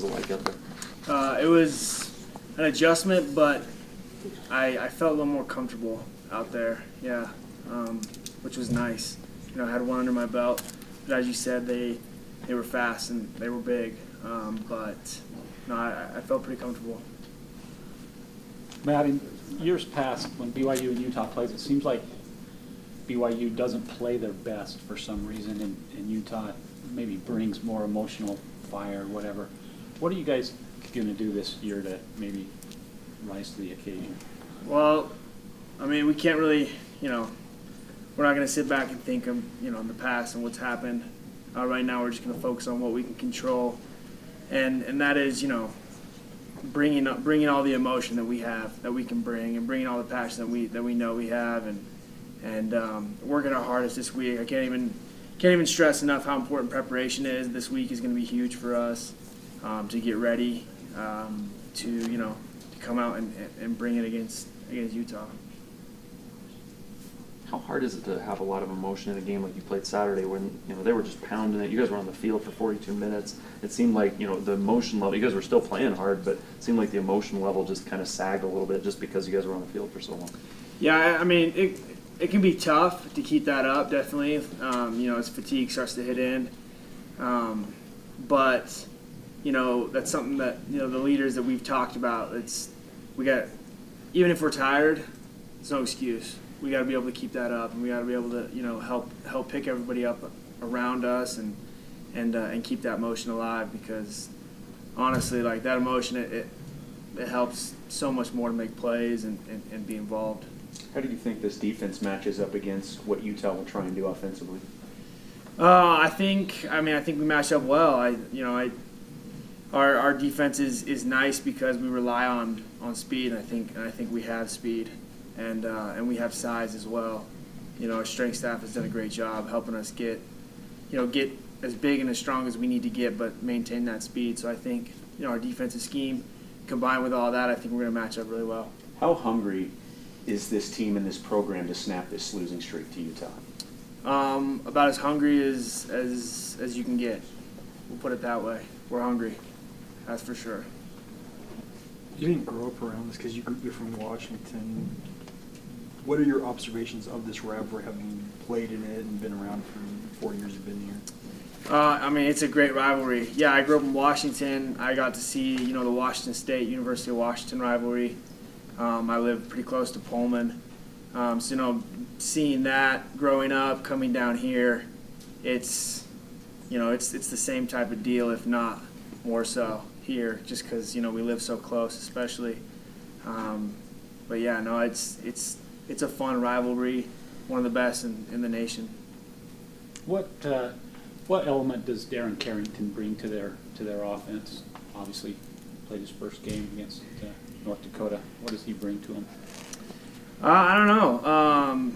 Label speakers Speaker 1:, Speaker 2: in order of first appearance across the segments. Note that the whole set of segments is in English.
Speaker 1: was it like out there?
Speaker 2: It was an adjustment, but I felt a little more comfortable out there, yeah, which was nice. I had one under my belt, but as you said, they were fast and they were big, but no, I felt pretty comfortable.
Speaker 3: Matt, in years past, when BYU and Utah plays, it seems like BYU doesn't play their best for some reason, and Utah maybe brings more emotional fire or whatever. What are you guys going to do this year to maybe rise to the occasion?
Speaker 2: Well, I mean, we can't really, we're not going to sit back and think of, in the past and what's happened. Right now, we're just going to focus on what we can control, and that is, bringing all the emotion that we have, that we can bring, and bringing all the passion that we know we have, and working our hardest this week. I can't even stress enough how important preparation is. This week is going to be huge for us to get ready to come out and bring it against Utah.
Speaker 1: How hard is it to have a lot of emotion in a game like you played Saturday when they were just pounding it? You guys were on the field for 42 minutes. It seemed like the emotion level. You guys were still playing hard, but it seemed like the emotion level just kind of sagged a little bit just because you guys were on the field for so long.
Speaker 2: Yeah, I mean it can be tough to keep that up, definitely. As fatigue starts to hit in, but that's something that the leaders that we've talked about. Even if we're tired, it's no excuse. We got to be able to keep that up, and we got to be able to help pick everybody up around us and keep that emotion alive, because honestly, like, that emotion it helps so much more to make plays and be involved.
Speaker 4: How do you think this defense matches up against what Utah will try and do offensively?
Speaker 2: I think we match up well. Our defense is nice because we rely on speed, and I think we have speed, and we have size as well. Our strength staff has done a great job helping us get as big and as strong as we need to get, but maintain that speed. So I think our defensive scheme combined with all that, I think we're going to match up really well.
Speaker 4: How hungry is this team and this program to snap this losing streak to Utah?
Speaker 2: About as hungry as you can get. We'll put it that way. We're hungry, that's for sure.
Speaker 5: You didn't grow up around this because you're from Washington. What are your observations of this rivalry, having played in it and been around for the 4 years you've been here?
Speaker 2: It's a great rivalry. Yeah, I grew up in Washington. I got to see, the Washington State, University of Washington rivalry. I live pretty close to Pullman. So, seeing that growing up, coming down here, it's the same type of deal, if not more so here, just because, we live so close, especially. But yeah, no, it's a fun rivalry, one of the best in the nation.
Speaker 3: What element does Darren Carrington bring to their offense? Obviously, played his first game against North Dakota. What does he bring to them?
Speaker 2: I don't know.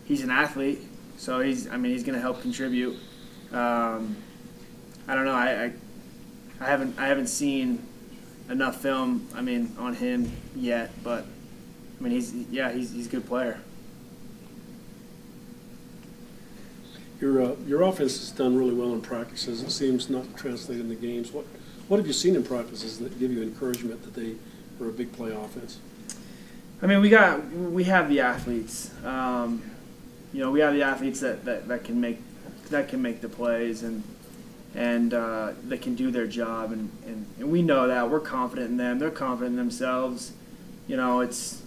Speaker 2: He's an athlete, so he's going to help contribute. I don't know. I haven't seen enough film on him yet, but he's a good player.
Speaker 6: Your offense has done really well in practices. It seems not to translate in the games. What have you seen in practices that give you encouragement that they are a big play offense?
Speaker 2: We have the athletes. We have the athletes that can make the plays and that can do their job, and we know that. We're confident in them. They're confident in themselves. It's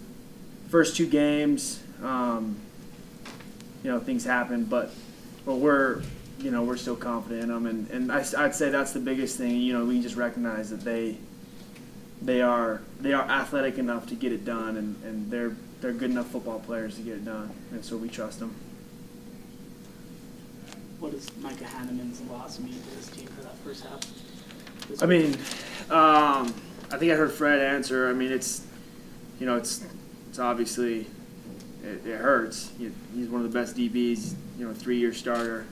Speaker 2: first two games. Things happen, but we're still confident in them, and I'd say that's the biggest thing. We just recognize that they are athletic enough to get it done, and they're good enough football players to get it done, and so we trust them.
Speaker 7: What does Micah Hanneman's loss mean to this team for that first half?
Speaker 2: I think I heard Fred answer. It's obviously it hurts. He's one of the best DBs. 3-year starter.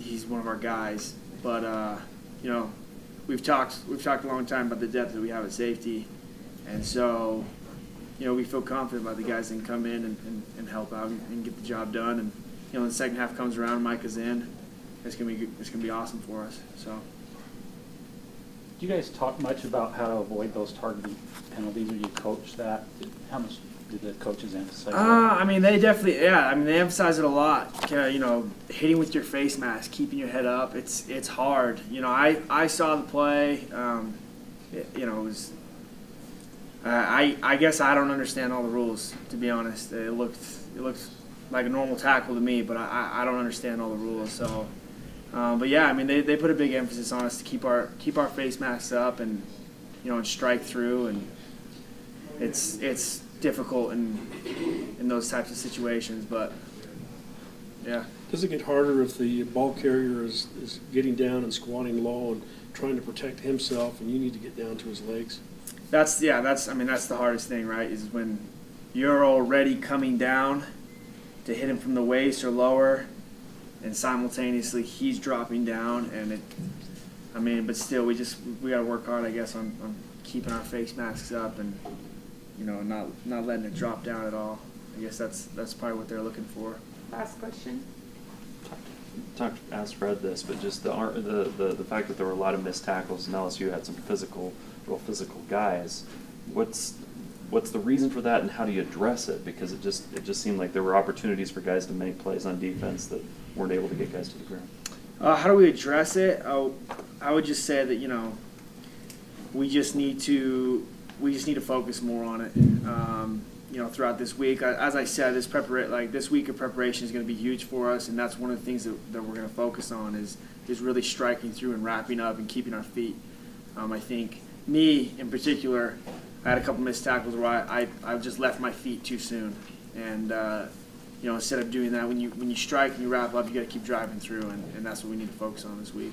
Speaker 2: He's one of our guys, but we've talked a long time about the depth that we have at safety, and so we feel confident about the guys that can come in and help out and get the job done. And when the second half comes around, Micah's in. it's gonna be good. It's gonna be awesome for us. So.
Speaker 3: Do you guys talk much about how to avoid those targeting penalties, or you coach that? How much do the coaches emphasize that?
Speaker 2: I mean, they definitely, yeah. I mean, they emphasize it a lot. You know, hitting with your face mask, keeping your head up. It's hard. You know, I saw the play. You know, it was. I guess I don't understand all the rules, to be honest. It looked like a normal tackle to me, but I don't understand all the rules. So, but yeah, I mean, they put a big emphasis on us to keep our face masks up and, you know, and strike through, and it's difficult in those types of situations, but yeah.
Speaker 6: Does it get harder if the ball carrier is getting down and squatting low and trying to protect himself, and you need to get down to his legs?
Speaker 2: That's the hardest thing, right? Is when you're already coming down to hit him from the waist or lower, and simultaneously he's dropping down, and but still we got to work hard, I guess, on keeping our face masks up and, you know, not letting it drop down at all. I guess that's probably what they're looking for.
Speaker 8: Last question.
Speaker 1: Asked Fred this, but just the fact that there were a lot of missed tackles and LSU had some real physical guys. What's the reason for that, and how do you address it? Because it just seemed like there were opportunities for guys to make plays on defense that weren't able to get guys to the ground.
Speaker 2: How do we address it? I would just say that, you know, we just need to focus more on it. You know, throughout this week, as I said, this week of preparation is going to be huge for us, and that's one of the things that we're going to focus on is really striking through and wrapping up and keeping our feet. I think me in particular, I had a couple missed tackles where I just left my feet too soon, and you know, instead of doing that, when you strike and you wrap up, you got to keep driving through, and that's what we need to focus on this week.